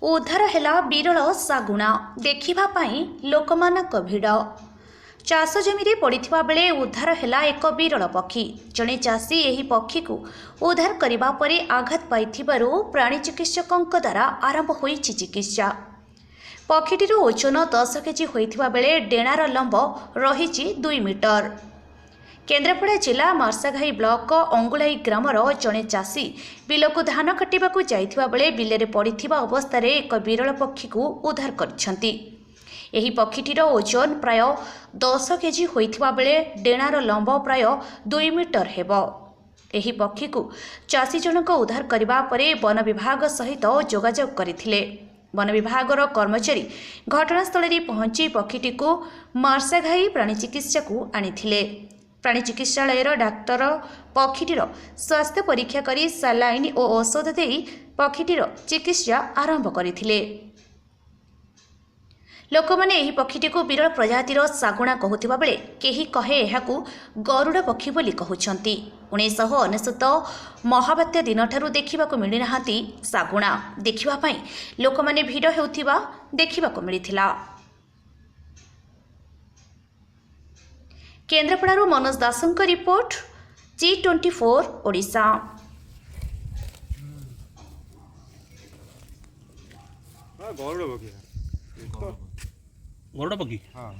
उद्धार हेला विरल सागुणा देखिबा पाई लोकमानक भिड़। चाष जमी पड़िथिबा बेले उद्धार हेला एक विरल पक्षी। जड़े चाषी एही पक्षी को उद्धार करिबा परे आघात पाइथिबारु प्राणी चिकित्सकंक द्वारा आरंभ होईछि चिकित्सा। पक्षीटीर ओजन 10 केजी होइथिबा बेले डेणार लंब रहिछि 2 मीटर। केन्द्रापड़ा जिला मार्साघाई ब्लॉक अंगुलाई ग्रामर जड़े चाषी बिलकु धान काटिबाकु जाइथिबा बेले बिलेरे पड़िथिबा अवस्था एक विरल पक्षी को उद्धार करिसेंती। एही पक्षीटीर ओजन प्राय 10 केजी होइथिबा बेले डेणार लंब प्राय 2 मीटर हेबो। एही पक्षी को चाषी जनक उद्धार करिबा परे वन विभाग सहित जोगाजोग करथिले। वन विभागर कर्मचारी घटनास्थल रे पहुंची पक्षीटी को मार्साघाई प्राणी चिकित्सा को आनिथिले। प्राणी चिकित्सालय डाक्तर पक्षीटीर स्वास्थ्य परीक्षा करी सालाइन और औषध दे पक्षीटीर चिकित्सा आरंभ करथिले। लोक मैंने यही पक्षीटी को विरल प्रजातिर सागुणा कहूथिबा बेले केही कहे एहाकू गरुड़ पक्षी बोली कहउछंती। 1999 महाबात्या दिन ठारू देखिबाकू मिली नाहांती सागुणा। देखिबा पई लोक माने भिड़ हेउथिबा देखिबाकू मिलिथिला। केन्द्रापड़ारू मनोज दासंक रिपोर्ट G24 ओडिशा। गरुड़ पक्षी। गरुड़ पक्षी। हाँ।